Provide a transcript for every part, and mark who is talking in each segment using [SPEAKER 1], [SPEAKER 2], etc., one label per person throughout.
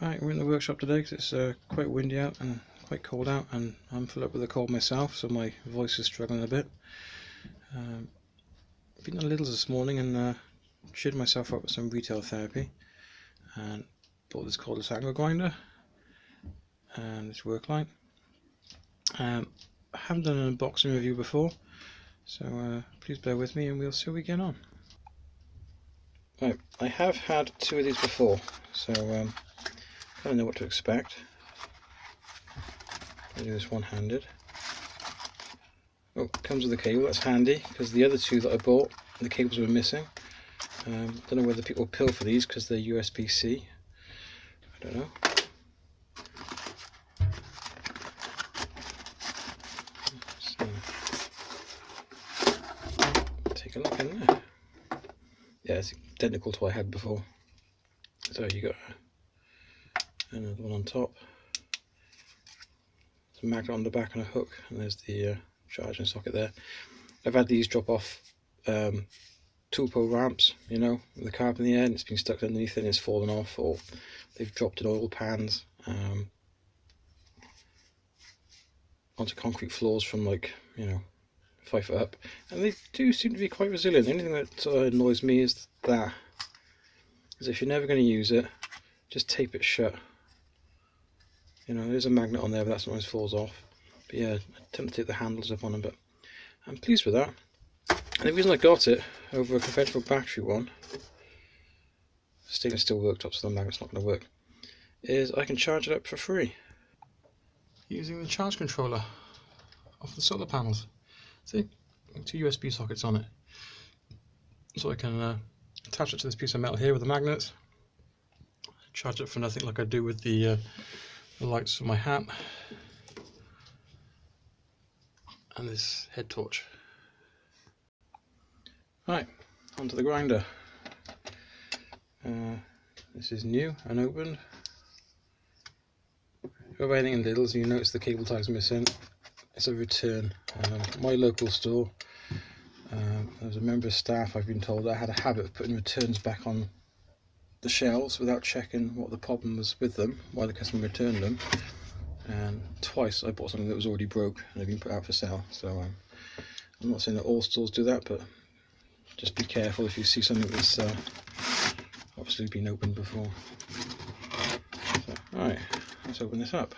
[SPEAKER 1] Right, we're in the workshop today because it's quite windy out and quite cold out, and I'm full up with a cold myself, so my voice is struggling a bit. Been on Lidl's this morning and cheered myself up with some retail therapy, and bought this cordless angle grinder and this work line. I haven't done an unboxing review before, so please bear with me and we'll see how we get on. Right, I have had two of these before, so I don't know what to expect. I'll do this one-handed. Oh, it comes with a cable, that's handy, because the other two that I bought, the cables were missing. Don't know whether people pill for these because they're USB-C. I don't know. So, take a look in there. Yeah, it's identical to what I had before. So you got another one on top. There's a magnet on the back and a hook, and there's the charging socket there. I've had these drop off tool pole ramps, you know, with the carb in the air, and it's been stuck underneath it and it's fallen off, or they've dropped in oil pans onto concrete floors from, like, you know, 5 foot up, and they do seem to be quite resilient. Anything that annoys me is if you're never going to use it, just tape it shut. You know, there's a magnet on there, but that sometimes falls off. But yeah, I tend to take the handles up on them, but I'm pleased with that. And the reason I got it over a conventional battery one, stainless steel worktop, so the magnet's not going to work, is I can charge it up for free using the charge controller off the solar panels. See, 2 USB sockets on it, so I can attach it to this piece of metal here with the magnets, charge it for nothing like I do with the lights for my hat and this head torch. Right, onto the grinder. This is new, unopened. If you have anything in Lidl's and you notice the cable tie's missing, it's a return. My local store, as a member of staff, I've been told I had a habit of putting returns back on the shelves without checking what the problem was with them while the customer returned them. And twice I bought something that was already broke and had been put out for sale. So I'm not saying that all stores do that, but just be careful if you see something that's obviously been opened before. So, alright, let's open this up.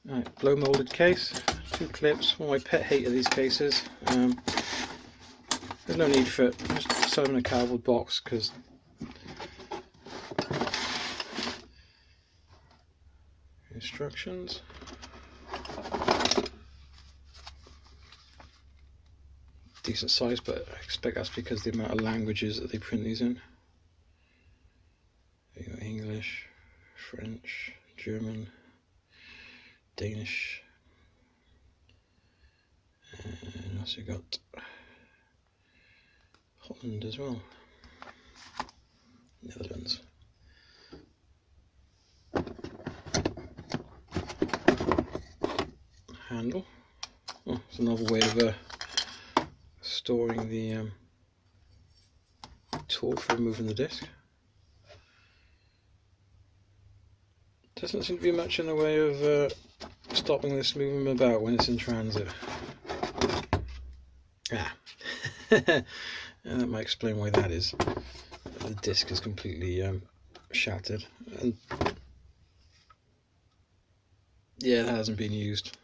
[SPEAKER 1] Alright, blow molded case, 2 clips. One of my pet hate of these cases. There's no need for it. Just sell them in a cardboard box, because instructions. Decent size, but I expect that's because of the amount of languages that they print these in. There you go, English, French, German, Danish, and also got Holland as well, Netherlands. Handle. Oh, it's another way of storing the tool for removing the disc. Doesn't seem to be much in the way of stopping this moving about when it's in transit. And that might explain why that is. The disc is completely shattered, and yeah, that hasn't been used.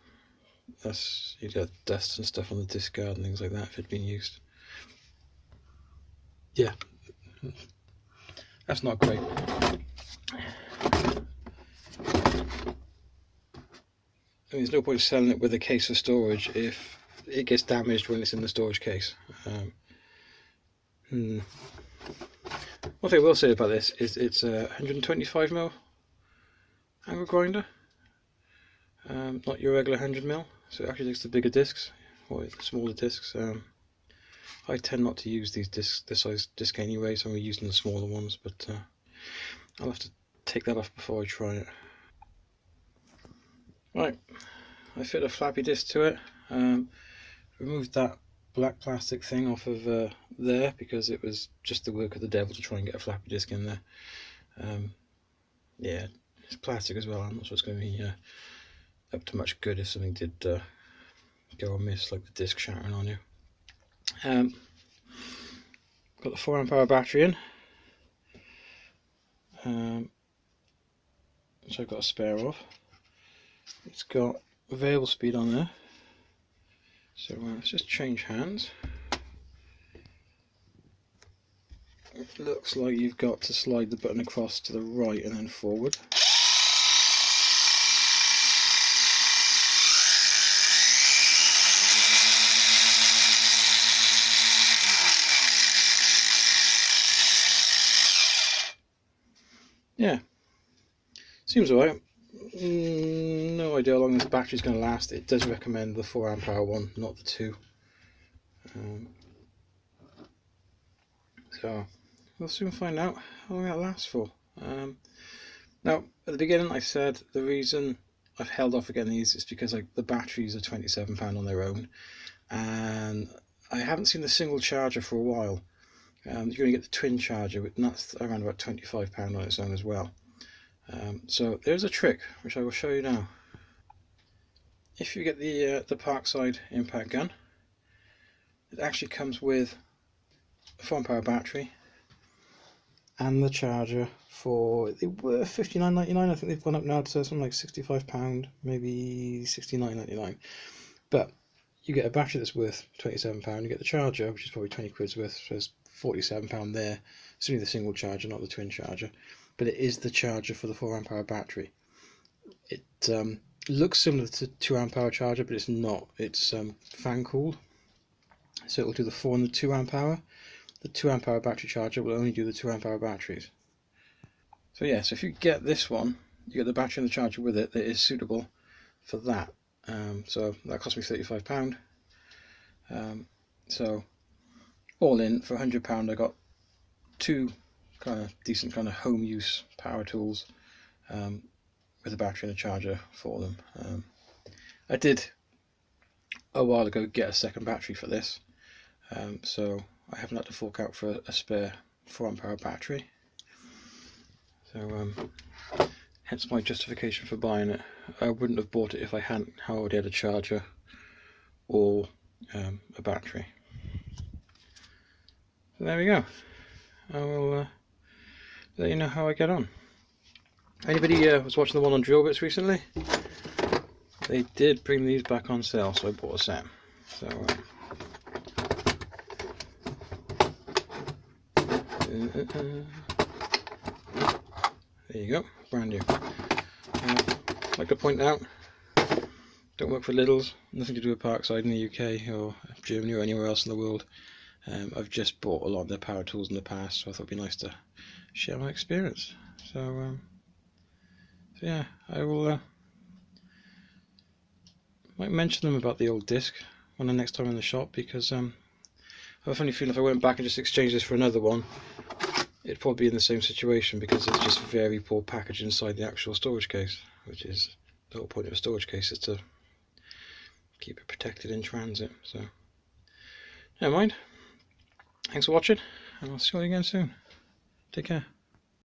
[SPEAKER 1] You'd have dust and stuff on the disc guard and things like that if it'd been used. Yeah, that's not great. There's no point selling it with a case of storage if it gets damaged when it's in the storage case. One thing I will say about this is it's a 125mm angle grinder, not your regular 100mm, so it actually takes the bigger discs, or the smaller discs. I tend not to use this size disc anyway, so I'm using the smaller ones, but I'll have to take that off before I try it. Right, I fit a flappy disc to it. Removed that black plastic thing off of there because it was just the work of the devil to try and get a flappy disc in there. yeah, it's plastic as well. I'm not sure it's going to be up to much good if something did go amiss, like the disc shattering on you. Got the 4 amp hour battery in, which I've got a spare of. It's got variable speed on there, so let's just change hands. It looks like you've got to slide the button across to the right and then forward. Yeah, seems alright. No idea how long this battery's going to last. It does recommend the 4 amp hour one, not the 2. So we'll soon find out how long that lasts for. Now, at the beginning I said the reason I've held off getting these is because the batteries are £27 on their own, and I haven't seen the single charger for a while. You're going to get the twin charger, and that's around about £25 on its own as well. So there's a trick which I will show you now. If you get the Parkside impact gun, it actually comes with a 4 amp hour battery and the charger for, they were £59.99, I think they've gone up now to something like £65, maybe £69.99. But you get a battery that's worth £27, you get the charger, which is probably 20 quid's worth, so it's £47 there. It's only the single charger, not the twin charger, but it is the charger for the 4 amp hour battery. It looks similar to the 2 amp hour charger, but it's not. It's fan cooled, so it will do the 4 and the 2 amp hour. The 2 amp hour battery charger will only do the 2 amp hour batteries. So yeah, so if you get this one, you get the battery and the charger with it that is suitable for that. So that cost me £35. So all in, for £100 I got 2 kind of decent kind of home use power tools with a battery and a charger for them. I did a while ago get a second battery for this, so I haven't had to fork out for a spare 4 amp hour battery. So hence my justification for buying it. I wouldn't have bought it if I hadn't already had a charger or a battery. So there we go. I will let you know how I get on. Anybody was watching the one on drill bits recently? They did bring these back on sale, so I bought a set. So there you go, brand new. I'd like to point out, don't work for Lidl's, nothing to do with Parkside in the UK or Germany or anywhere else in the world. I've just bought a lot of their power tools in the past, so I thought it'd be nice to share my experience. So yeah, I will might mention them about the old disc when the next time in the shop, because I have a funny feeling if I went back and just exchanged this for another one, it'd probably be in the same situation, because it's just very poor package inside the actual storage case, which is the whole point of a storage case, is to keep it protected in transit. So never mind. Thanks for watching, and I'll see you again soon. Take care.